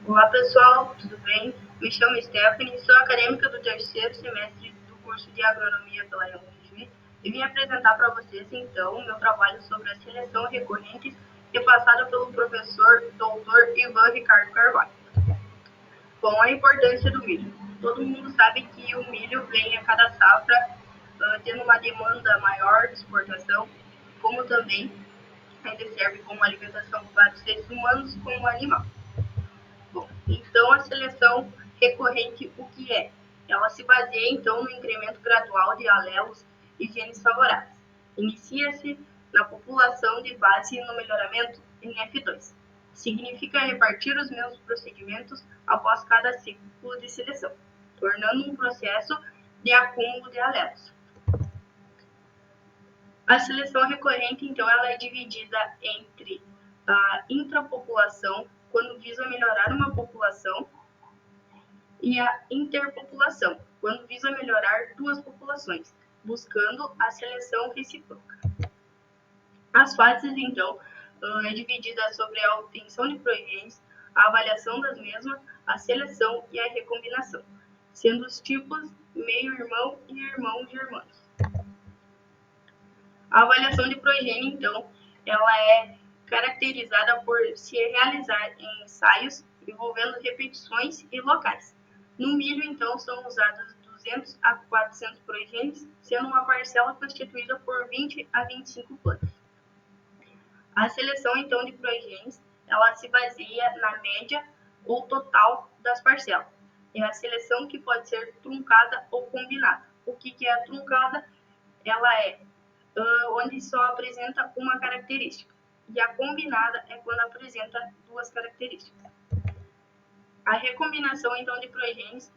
Olá pessoal, tudo bem? Me chamo Stephanie, sou acadêmica do terceiro semestre do curso de Agronomia pela UFG e vim apresentar para vocês então o meu trabalho sobre a seleção recorrente repassada pelo professor Dr. Ivan Ricardo Carvalho. Bom, a importância do milho. Todo mundo sabe que o milho vem a cada safra tendo uma demanda maior de exportação, como também ele serve como alimentação para os seres humanos como animal. Bom, então a seleção recorrente o que é? Ela se baseia então no incremento gradual de alelos e genes favoráveis. Inicia-se na população de base no melhoramento em F2. Significa repartir os mesmos procedimentos após cada ciclo de seleção, tornando um processo de acúmulo de alelos. A seleção recorrente, então, ela é dividida entre a intrapopulação, quando visa melhorar uma população, e a interpopulação, quando visa melhorar duas populações, buscando a seleção recíproca. As fases, então, é dividida sobre a obtenção de progênitos, a avaliação das mesmas, a seleção e a recombinação, sendo os tipos meio-irmão e irmão de irmãos. A avaliação de progênio, então, ela é caracterizada por se realizar em ensaios envolvendo repetições e locais. No milho, então, são usados 200 a 400 progênios, sendo uma parcela constituída por 20 a 25 plantas. A seleção, então, de progênios, ela se baseia na média ou total das parcelas. É a seleção que pode ser truncada ou combinada. O que é a truncada? Ela é onde só apresenta uma característica, e a combinada é quando apresenta duas características. A recombinação, então, de progênios,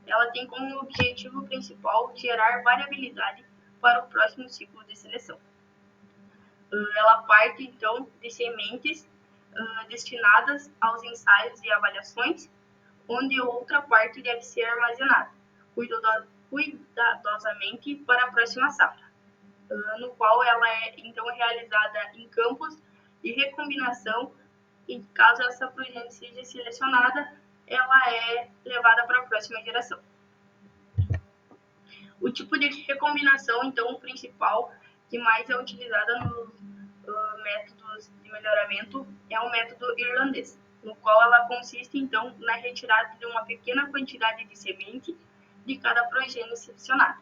ela tem como objetivo principal gerar variabilidade para o próximo ciclo de seleção. Ela parte, então, de sementes destinadas aos ensaios e avaliações, onde outra parte deve ser armazenada cuidadosamente para a próxima safra, no qual ela é então realizada em campos de recombinação e caso essa progênie seja selecionada, ela é levada para a próxima geração. O tipo de recombinação, então, o principal que mais é utilizada nos métodos de melhoramento é o método irlandês, no qual ela consiste, então, na retirada de uma pequena quantidade de semente de cada progênie selecionada.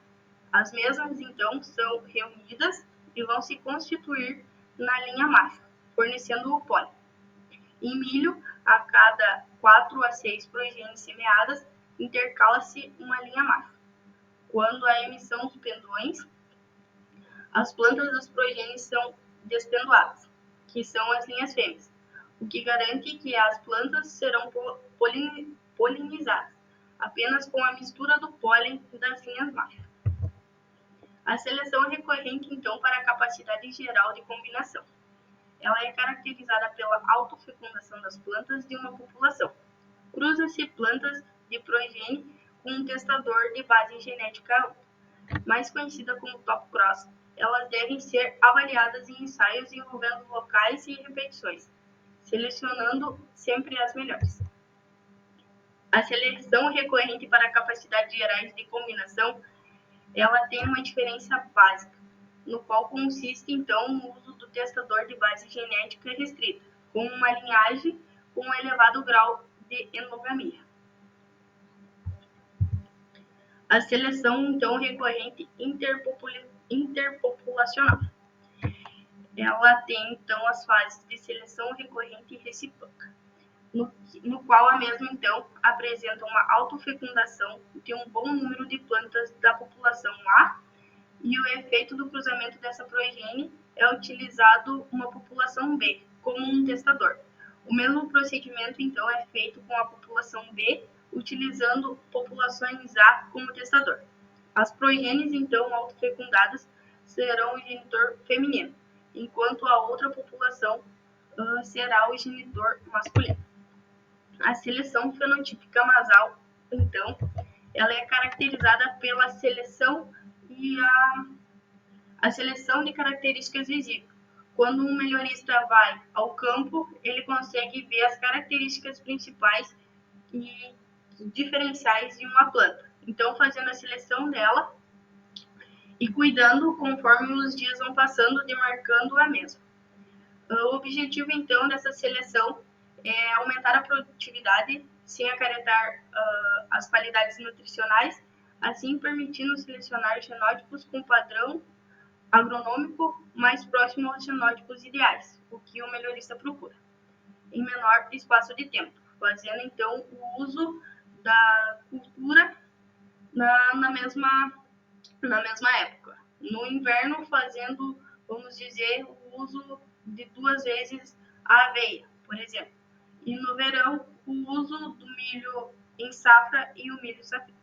As mesmas, então, são reunidas e vão se constituir na linha macho, fornecendo o pólen. Em milho, a cada 4 a 6 progênies semeadas, intercala-se uma linha macho. Quando a emissão dos pendões, as plantas dos progênies são despendoadas, que são as linhas fêmeas, o que garante que as plantas serão polinizadas apenas com a mistura do pólen das linhas machos. A seleção recorrente, então, para a capacidade geral de combinação. Ela é caracterizada pela autofecundação das plantas de uma população. Cruza-se plantas de progênie com um testador de base genética mais conhecida como top cross. Elas devem ser avaliadas em ensaios envolvendo locais e repetições, selecionando sempre as melhores. A seleção recorrente para capacidades gerais de combinação, ela tem uma diferença básica, no qual consiste, então, no uso do testador de base genética restrita, com uma linhagem com um elevado grau de endogamia. A seleção, então, recorrente interpopulacional. Ela tem, então, as fases de seleção recorrente e recíproca, no qual a mesma, então, apresenta uma autofecundação de um bom número de plantas da população A, e o efeito do cruzamento dessa progênie é utilizado uma população B como um testador. O mesmo procedimento, então, é feito com a população B, utilizando populações A como testador. As progênies, então, autofecundadas serão o genitor feminino, enquanto a outra população será o genitor masculino. A seleção fenotípica basal, então, ela é caracterizada pela seleção e a seleção de características visíveis. Quando um melhorista vai ao campo, ele consegue ver as características principais e diferenciais de uma planta. Então, fazendo a seleção dela e cuidando conforme os dias vão passando, demarcando a mesma. O objetivo, então, dessa seleção é aumentar a produtividade sem acarretar as qualidades nutricionais, assim permitindo selecionar genótipos com padrão agronômico mais próximo aos genótipos ideais, o que o melhorista procura, em menor espaço de tempo, fazendo, então, o uso da cultura na mesma época. No inverno, fazendo, vamos dizer, o uso de 2 vezes a aveia, por exemplo. E no verão, o uso do milho em safra e o milho safrinha.